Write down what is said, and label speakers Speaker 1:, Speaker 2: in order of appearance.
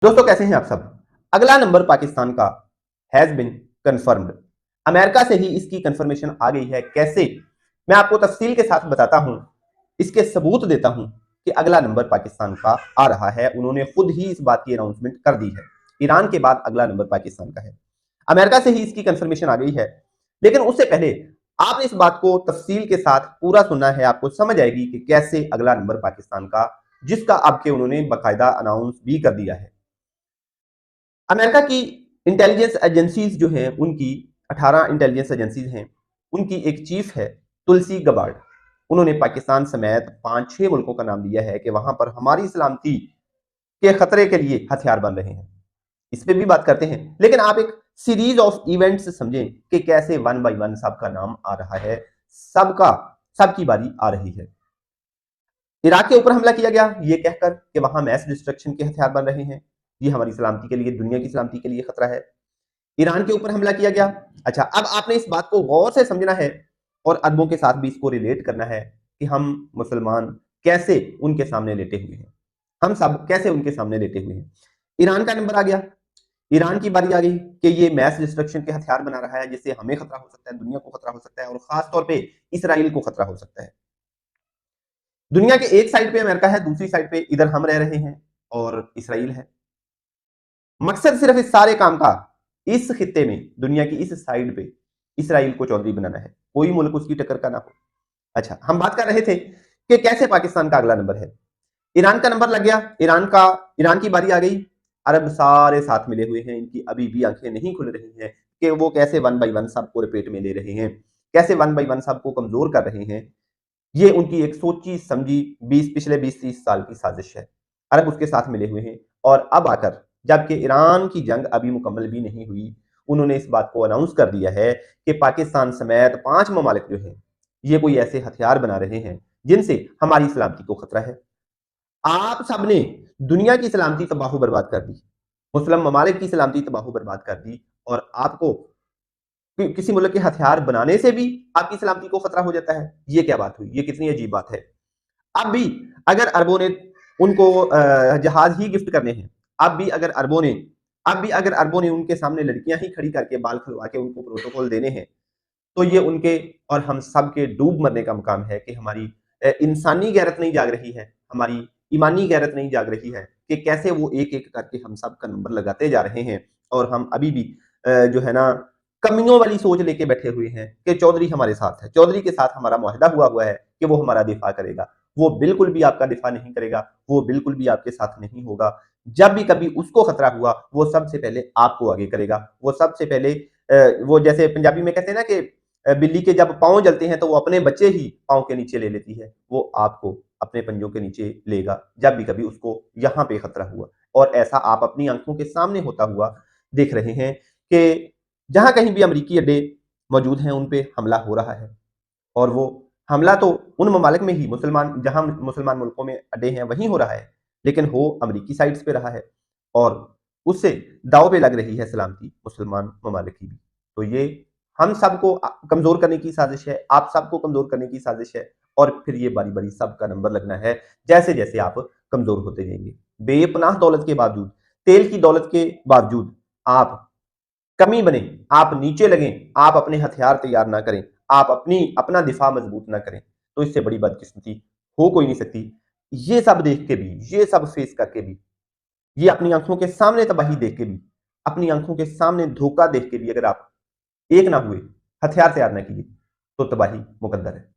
Speaker 1: दोस्तों कैसे हैं आप सब। अगला नंबर पाकिस्तान का हैज बिन कंफर्म्ड। अमेरिका से ही इसकी कंफर्मेशन आ गई है। कैसे, मैं आपको तफसील के साथ बताता हूं, इसके सबूत देता हूं कि अगला नंबर पाकिस्तान का आ रहा है। उन्होंने खुद ही इस बात की अनाउंसमेंट कर दी है। ईरान के बाद अगला नंबर पाकिस्तान का है। अमेरिका से ही इसकी कंफर्मेशन आ गई है, लेकिन उससे पहले आपने इस बात को तफसील के साथ पूरा सुनना है। आपको समझ आएगी कि कैसे अगला नंबर पाकिस्तान का, जिसका अब के उन्होंने बाकायदा अनाउंस भी कर दिया है। अमेरिका की इंटेलिजेंस एजेंसीज जो हैं, उनकी 18 इंटेलिजेंस एजेंसीज हैं। उनकी एक चीफ है तुलसी गबार्ड। उन्होंने पाकिस्तान समेत 5-6 मुल्कों का नाम दिया है कि वहां पर हमारी सलामती के खतरे के लिए हथियार बन रहे हैं। इस पे भी बात करते हैं, लेकिन आप एक सीरीज ऑफ इवेंट्स समझें कि कैसे वन बाय वन सबका नाम आ रहा है, सबका सबकी बारी आ रही है। इराक के ऊपर हमला किया गया ये कहकर कि वहां मैस डिस्ट्रक्शन के हथियार बन रहे हैं, ये हमारी सलामती के लिए, दुनिया की सलामती के लिए खतरा है। ईरान के ऊपर हमला किया गया। अच्छा, अब आपने इस बात को गौर से समझना है और अरबों के साथ भी इसको रिलेट करना है कि हम मुसलमान कैसे उनके सामने लेटे हुए हैं, हम सब कैसे उनके सामने लेटे हुए हैं। ईरान का नंबर आ गया, ईरान की बारी आ गई कि ये मैस डिस्ट्रक्शन के हथियार बना रहा है, जिससे हमें खतरा हो सकता है, दुनिया को खतरा हो सकता है, और खास तौर पे इसराइल को खतरा हो सकता है। दुनिया के एक साइड पे अमेरिका है, दूसरी साइड पे इधर हम रह रहे हैं और इसराइल है। मकसद सिर्फ इस सारे काम का, इस खित्ते में, दुनिया की इस साइड पे इसराइल को चौधरी बनाना है, कोई मुल्क उसकी टक्कर का ना हो। अच्छा, हम बात कर रहे थे कि कैसे पाकिस्तान का अगला नंबर है। ईरान का नंबर लग गया, ईरान की बारी आ गई। अरब सारे साथ मिले हुए हैं, इनकी अभी भी आंखें नहीं खुल रही हैं कि वो कैसे वन बाय वन सबको रिपेट में ले रहे हैं, कैसे वन बाय वन सबको कमजोर कर रहे हैं। ये उनकी एक सोची समझी पिछले 20-30 साल की साजिश है। अरब उसके साथ मिले हुए हैं, और अब आकर जबकि ईरान की जंग अभी मुकम्मल भी नहीं हुई, उन्होंने इस बात को अनाउंस कर दिया है कि पाकिस्तान समेत 5 ममालिक जो हैं, ये कोई ऐसे हथियार बना रहे हैं जिनसे हमारी सलामती को खतरा है। आप सबने दुनिया की सलामती तबाह बर्बाद कर दी, मुस्लिम ममालिक की सलामती तबाह बर्बाद कर दी, और आपको किसी मुल्क के हथियार बनाने से भी आपकी सलामती को खतरा हो जाता है। ये क्या बात हुई, ये कितनी अजीब बात है। अब भी अगर अरबों ने उनको जहाज ही गिफ्ट करने हैं, अब भी अगर अरबों ने उनके सामने लड़कियां ही खड़ी करके बाल खुलवा के उनको प्रोटोकॉल देने हैं, तो ये उनके और हम सब के डूब मरने का मुकाम है कि हमारी इंसानी गैरत नहीं जाग रही है, हमारी ईमानी गैरत नहीं जाग रही है कि कैसे वो एक एक करके हम सब का नंबर लगाते जा रहे हैं, और हम अभी भी जो है ना, कमियों वाली सोच लेके बैठे हुए हैं कि चौधरी हमारे साथ है, चौधरी के साथ हमारा मुआहदा हुआ हुआ है कि वो हमारा दिफा करेगा। वो बिल्कुल भी आपका दिफा नहीं करेगा, वो बिल्कुल भी आपके साथ नहीं होगा। जब भी कभी उसको खतरा हुआ, वो सबसे पहले आपको आगे करेगा। वो सबसे पहले वो जैसे पंजाबी में कहते हैं ना कि बिल्ली के जब पाँव जलते हैं तो वो अपने बच्चे ही पाँव के नीचे ले लेती है, वो आपको अपने पंजों के नीचे लेगा जब भी कभी उसको यहाँ पे खतरा हुआ। और ऐसा आप अपनी आंखों के सामने होता हुआ देख रहे हैं कि जहां कहीं भी अमरीकी अड्डे मौजूद हैं उन पे हमला हो रहा है, और वो हमला तो उन ममालिक में ही, मुसलमान जहां मुसलमान मुल्कों में अड्डे हैं वहीं हो रहा है, लेकिन हो अमरीकी साइड्स पे रहा है, और उससे दाव पे लग रही है सलामती मुसलमान ममालिक की भी। तो ये हम सबको कमजोर करने की साजिश है, आप सबको कमजोर करने की साजिश है, और फिर ये बारी बारी सबका नंबर लगना है जैसे जैसे आप कमजोर होते जाएंगे। बेपनाह दौलत के बावजूद, तेल की दौलत के बावजूद आप कमी बने, आप नीचे लगें, आप अपने हथियार तैयार ना करें, आप अपना दिफा मजबूत ना करें, तो इससे बड़ी बदकिस्मती हो कोई नहीं सकती। ये सब देख के भी, ये सब फेस करके भी, ये अपनी आंखों के सामने तबाही देख के भी, अपनी आंखों के सामने धोखा देख के भी अगर आप एक ना हुए, हथियार तैयार ना किए, तो तबाही मुकद्दर है।